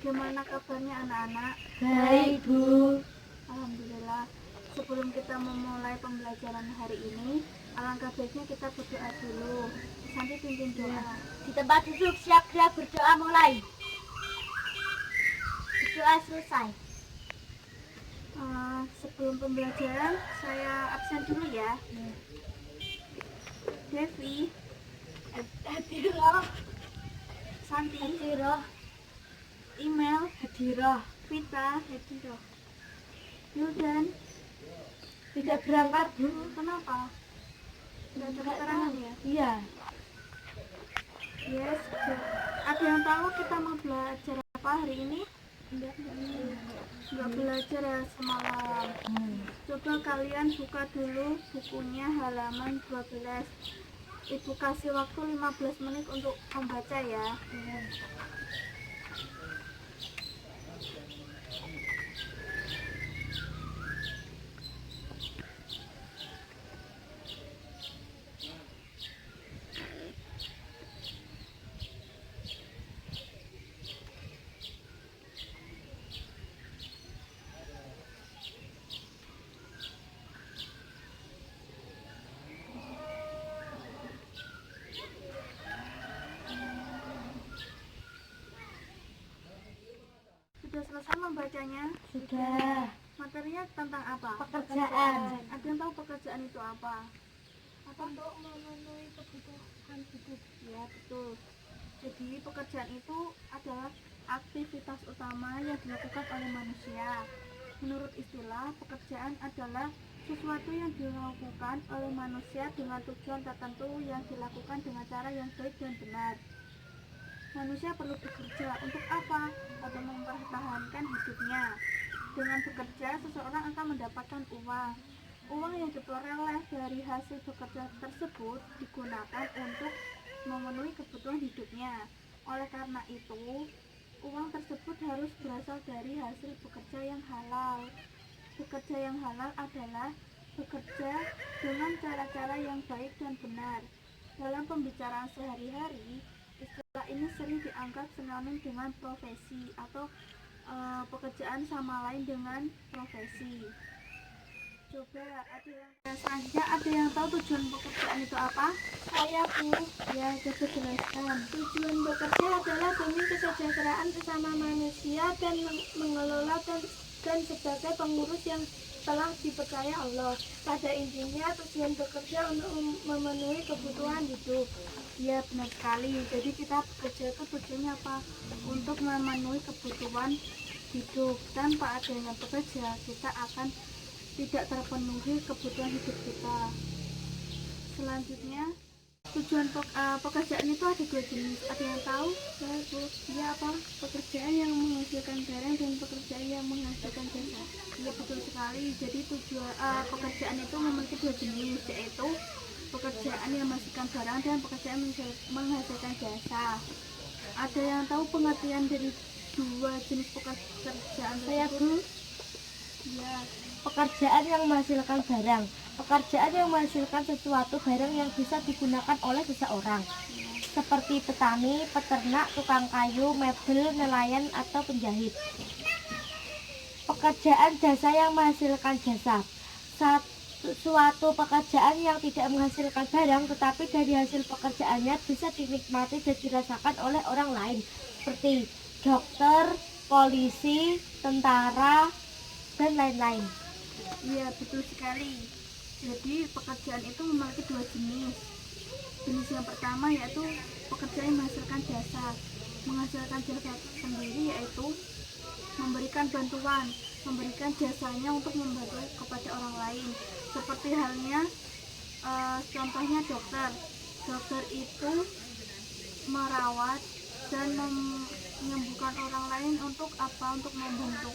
Bagaimana kabarnya anak-anak? Baik, Bu. Alhamdulillah. Sebelum kita memulai pembelajaran hari ini, alangkah baiknya kita berdoa dulu. Santi pimpin doa. Di tempat duduk siap gerak, berdoa mulai. Berdoa selesai. Sebelum pembelajaran, saya absen dulu ya. Devi, Hadirah. Santi, Hadirah. Email, Hadirah. Vita, Yuldan. Tidak berangkat, Bu. Kenapa? Tidak ada keterangan ya? Iya. Yes. Ada yang tahu kita mau belajar apa hari ini? Nggak belajar ya semalam. Coba kalian buka dulu bukunya halaman 12. Ibu kasih waktu 15 menit untuk membaca ya. Sudah selesai membacanya? Sudah. Materinya tentang apa? Pekerjaan. Ada yang tahu pekerjaan itu apa? Untuk memenuhi kebutuhan hidup. Ya, betul. Jadi pekerjaan itu adalah aktivitas utama yang dilakukan oleh manusia. Menurut istilah, pekerjaan adalah sesuatu yang dilakukan oleh manusia dengan tujuan tertentu yang dilakukan dengan cara yang baik dan benar. Manusia perlu bekerja untuk apa? Untuk mempertahankan hidupnya. Dengan bekerja, seseorang akan mendapatkan uang. Uang yang diperoleh dari hasil bekerja tersebut digunakan untuk memenuhi kebutuhan hidupnya. Oleh karena itu, uang tersebut harus berasal dari hasil bekerja yang halal. Bekerja yang halal adalah bekerja dengan cara-cara yang baik dan benar. Dalam pembicaraan sehari-hari, istilah ini sering dianggap sinonim dengan profesi atau pekerjaan sama lain dengan profesi. Coba selanjutnya ada yang tahu tujuan pekerjaan itu apa? Saya, Bu. Ya, coba jelaskan. Tujuan bekerja adalah demi kesejahteraan sesama manusia dan mengelola dan sebagai pengurus yang telah dipercaya Allah. Pada intinya tujuan bekerja untuk memenuhi kebutuhan hidup. Ya, benar sekali. Jadi kita bekerja itu tujuannya apa? Untuk memenuhi kebutuhan hidup. Tanpa adanya bekerja, kita akan tidak terpenuhi kebutuhan hidup kita. Selanjutnya, tujuan pekerjaan itu ada dua jenis. Ada yang tahu? Saya, Bu. Ya, apa? Pekerjaan yang menghasilkan barang dan pekerjaan yang menghasilkan jasa. Ya, betul sekali. Jadi pekerjaan itu memiliki dua jenis, yaitu pekerjaan yang menghasilkan barang dan pekerjaan menghasilkan jasa. Ada yang tahu pengertian dari dua jenis pekerjaan Saya, tersebut? Bu. Ya. Pekerjaan yang menghasilkan barang. Pekerjaan yang menghasilkan sesuatu barang yang bisa digunakan oleh seseorang. Seperti petani, peternak, tukang kayu, mebel, nelayan, atau penjahit. Pekerjaan jasa yang menghasilkan jasa. Suatu pekerjaan yang tidak menghasilkan barang, tetapi dari hasil pekerjaannya bisa dinikmati dan dirasakan oleh orang lain. Seperti dokter, polisi, tentara, dan lain-lain. Iya, betul sekali. Jadi pekerjaan itu memiliki dua jenis. Jenis yang pertama yaitu pekerjaan yang menghasilkan jasa. Menghasilkan jasa sendiri yaitu memberikan bantuan, memberikan jasanya untuk membantu kepada orang lain. Seperti halnya contohnya dokter. Dokter itu merawat dan menyembuhkan orang lain untuk apa? Untuk membantu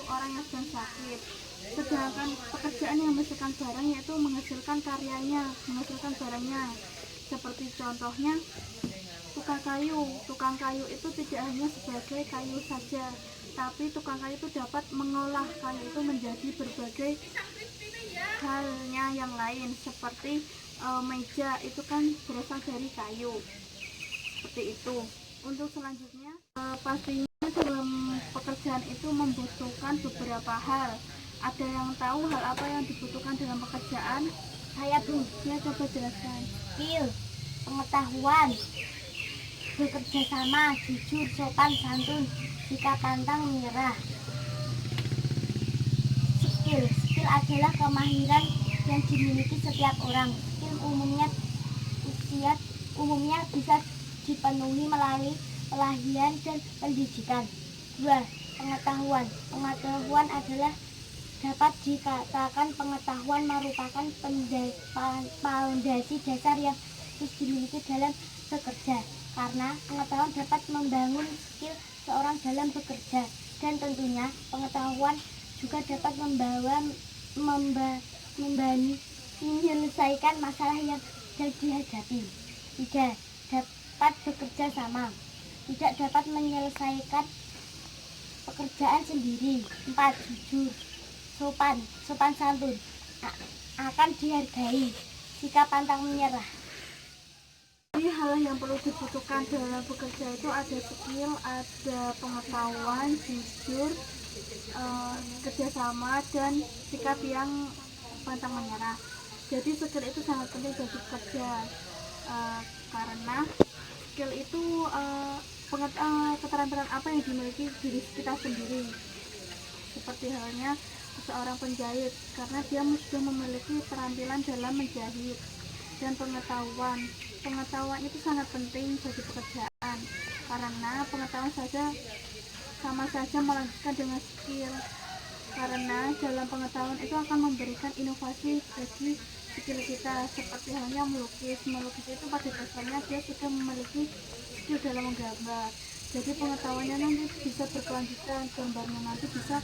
orang yang sedang sakit. Sedangkan pekerjaan yang menghasilkan barang yaitu menghasilkan karyanya, menghasilkan barangnya. Seperti contohnya tukang kayu. Tukang kayu itu tidak hanya sebagai kayu saja, tapi tukang kayu itu dapat mengolah kayu itu menjadi berbagai halnya yang lain. Seperti meja itu kan berasal dari kayu. Seperti itu. Untuk selanjutnya Pastinya dalam pekerjaan itu membutuhkan beberapa hal. Ada yang tahu hal apa yang dibutuhkan dalam pekerjaan? Saya Bu, Ya, coba jelaskan. skill, pengetahuan, bekerja sama, jujur, sopan, santun, sikap pantang menyerah. Skill adalah kemahiran yang dimiliki setiap orang. Skill umumnya bisa dipenuhi melalui pelatihan dan pendidikan. 2. Pengetahuan adalah dapat dikatakan pengetahuan merupakan pondasi dasar yang harus dimiliki dalam bekerja, karena pengetahuan dapat membangun skill seorang dalam bekerja, dan tentunya pengetahuan juga dapat menyelesaikan masalah yang dihadapi. 3. Dapat bekerja sama, tidak dapat menyelesaikan pekerjaan sendiri. 4. Jujur, sopan santun, akan dihargai, sikap pantang menyerah. Jadi hal yang perlu dibutuhkan dalam bekerja itu ada skill, ada pengetahuan, jujur, kerjasama, dan sikap yang pantang menyerah. Jadi skill itu sangat penting bagi pekerja, karena skill itu keterampilan apa yang dimiliki diri kita sendiri. Seperti halnya seorang penjahit, karena dia sudah memiliki keterampilan dalam menjahit. Dan pengetahuan itu sangat penting bagi pekerjaan, karena pengetahuan saja sama saja melanjutkan dengan skill, karena dalam pengetahuan itu akan memberikan inovasi bagi skill kita. Seperti halnya melukis itu pada dasarnya dia sudah memiliki skill dalam menggambar, jadi pengetahuannya nanti bisa berkelanjutan, gambarnya nanti bisa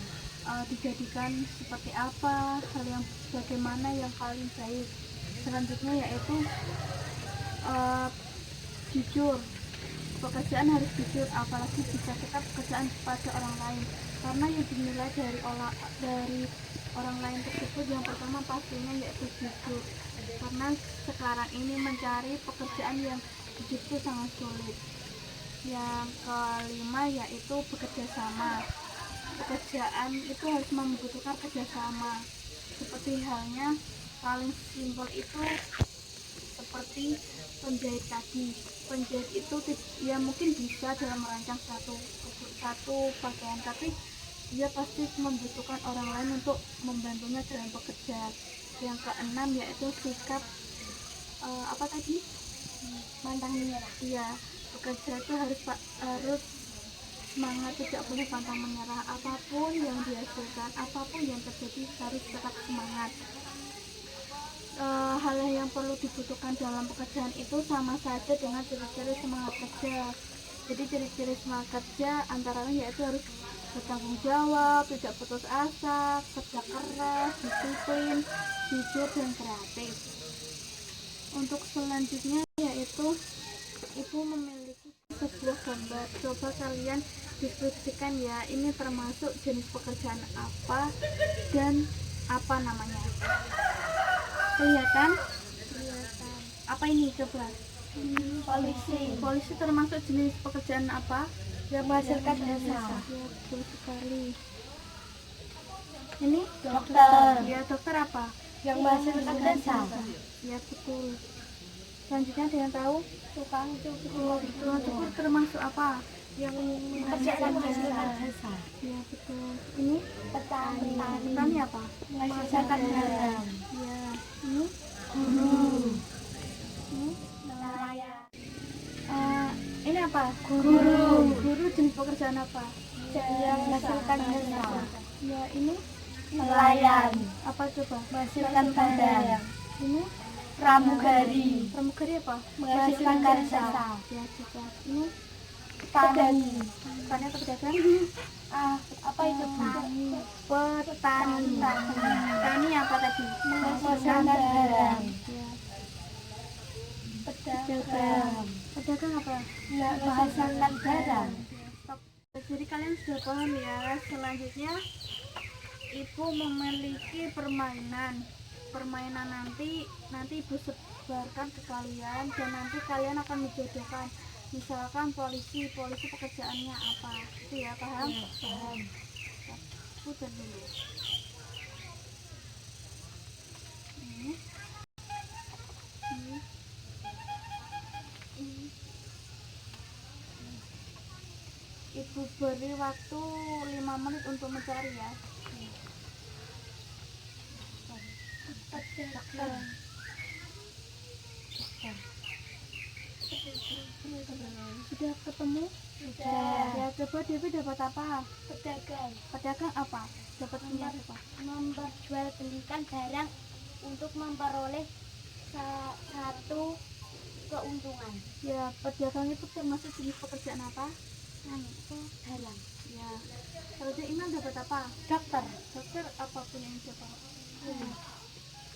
dijadikan seperti apa, hal yang bagaimana yang paling baik. Selanjutnya yaitu jujur. Pekerjaan harus jujur, apalagi jika kita pekerjaan pada orang lain, karena yang dinilai dari orang lain tersebut yang pertama pastinya yaitu jujur, karena sekarang ini mencari pekerjaan yang jujur itu sangat sulit. Yang kelima yaitu bekerja sama. Pekerjaan itu harus membutuhkan kerjasama, seperti halnya paling simpel itu seperti penjahit tadi. Penjahit itu ya mungkin bisa dalam merancang satu pakaian, tapi dia pasti membutuhkan orang lain untuk membantunya dalam pekerjaan. Yang keenam yaitu sikap apa tadi? Pantang menyerah. Iya, bekerja itu harus semangat, tidak boleh pantang menyerah. Apapun yang dihasilkan, apapun yang terjadi harus tetap semangat. Hal yang perlu dibutuhkan dalam pekerjaan itu sama saja dengan ciri-ciri semangat kerja. Jadi ciri-ciri semangat kerja antara lain yaitu harus bertanggung jawab, tidak putus asa, kerja keras, disiplin, jujur, dan kreatif. Untuk selanjutnya yaitu ibu memiliki sebuah gambar. Coba kalian diskusikan ya, ini termasuk jenis pekerjaan apa dan apa namanya. Kelihatan? Apa ini coba? Polisi termasuk jenis pekerjaan apa? Yang menghasilkan jasa. Ya, betul sekali. Ini Dokter. ya, dokter apa? Yang menghasilkan jasa. Ya, betul. Selanjutnya ada yang tahu? Tukang cukur. Tukang cukur termasuk apa? Yang menghasilkan jasa. Ya, betul. Ini Petani apa? menghasilkan barang. Ya, ini Guru. ini Nelayan. ini apa? Guru jenis pekerjaan apa? Yang menghasilkan jasa. Ya, ini Nelayan. apa coba? Menghasilkan barang. Ini Pramugari. pramugari apa? Menghasilkan jasa. Ya, coba. Ini Petani. petani atau pedagang? Apa itu? Petani. Petani apa tadi? Menghasilkan barang. Ya. Pedagang. Pedagang apa? Menghasilkan barang. Stop. Jadi kalian sudah paham ya. Selanjutnya ibu memiliki permainan nanti ibu sebarkan ke kalian, dan nanti kalian akan menjodohkan Misalkan polisi pekerjaannya apa? Itu ya, paham? Paham. Putar dulu. Ini. Ini. Ini. Ibu beri waktu 5 menit untuk mencari ya. Pedagang. Sudah ketemu? Sudah. Ya, coba Dewi dapat apa? Pedagang Pedagang apa? Dapat apa? memperjualbelikan barang untuk memperoleh satu keuntungan. Ya, pedagang itu termasuk jenis pekerjaan apa? Barang. Ya. Kalau Iman dapat apa? Dokter. Dokter apa punya siapa?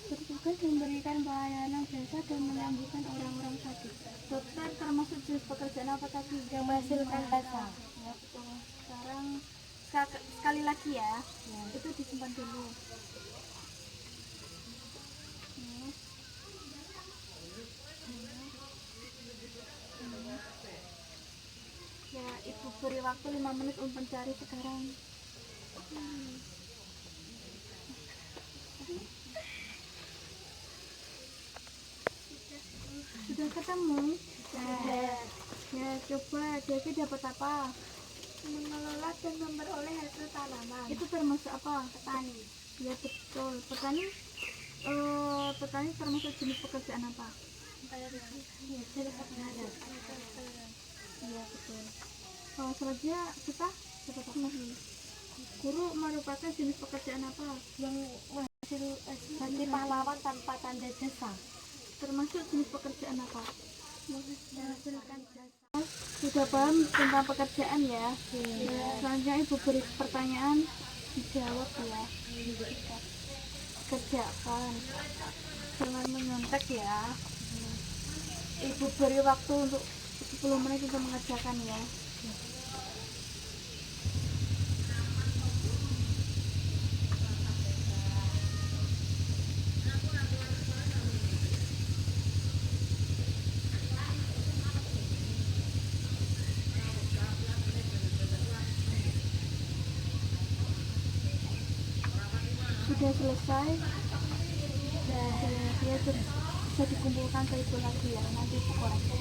Bertugas memberikan pelayanan jasa dan menyembuhkan orang-orang sakit. Dokter termasuk jenis pekerjaan apa tadi? Yang menghasilkan jasa. Ya, betul. Sekarang sekali lagi ya. Itu disimpan dulu. Ini. Ya, ibu beri waktu 5 menit untuk mencari sekarang. Sudah ketemu? Sudah. Ya, coba Devi dapat apa? Mengelola dan memperoleh hasil tanaman. Itu termasuk apa? Petani. Ya, betul. Petani termasuk jenis pekerjaan apa? Iya, betul. Selanjutnya kita dapat apa? Guru merupakan jenis pekerjaan apa? Yang menghasilkan pahlawan tanpa tanda jasa. Termasuk jenis pekerjaan apa? Menghasilkan jasa. Sudah paham tentang pekerjaan ya? Iya. Selanjutnya ibu beri pertanyaan, dijawab ya. Kerjakan. Jangan menyontek ya. Ibu beri waktu untuk 10 menit untuk mengerjakan ya. Sudah selesai. Dia bisa dikumpulkan ke ibu lagi ya, nanti ibu koreksi.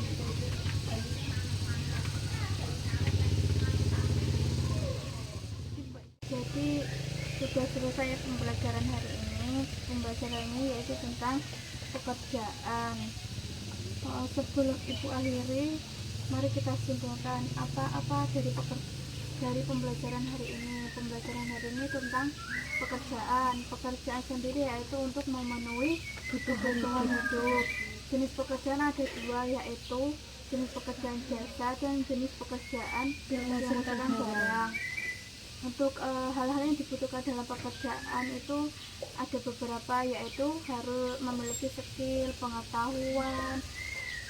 Jadi sudah selesai pembelajaran hari ini. Pembelajaran ini yaitu tentang pekerjaan. Sebelum ibu akhiri, mari kita simpulkan apa-apa dari pembelajaran hari ini. Pembelajaran hari ini tentang pekerjaan sendiri yaitu untuk memenuhi kebutuhan hidup. Jenis pekerjaan ada 2, yaitu jenis pekerjaan jasa dan jenis pekerjaan yang menghasilkan barang. Untuk hal-hal yang dibutuhkan dalam pekerjaan itu ada beberapa, yaitu harus memiliki skill, pengetahuan,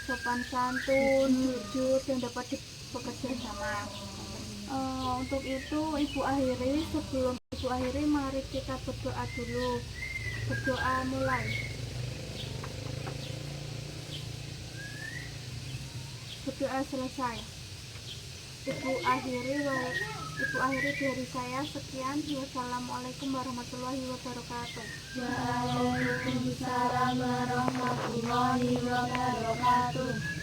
sopan santun, jujur, dan dapat bekerja sama. Untuk itu sebelum ibu akhiri, mari kita berdoa dulu. Berdoa mulai. Berdoa selesai. Ibu akhiri dari saya. Sekian. Wassalamualaikum warahmatullahi wabarakatuh. Waalaikumsalam warahmatullahi wabarakatuh.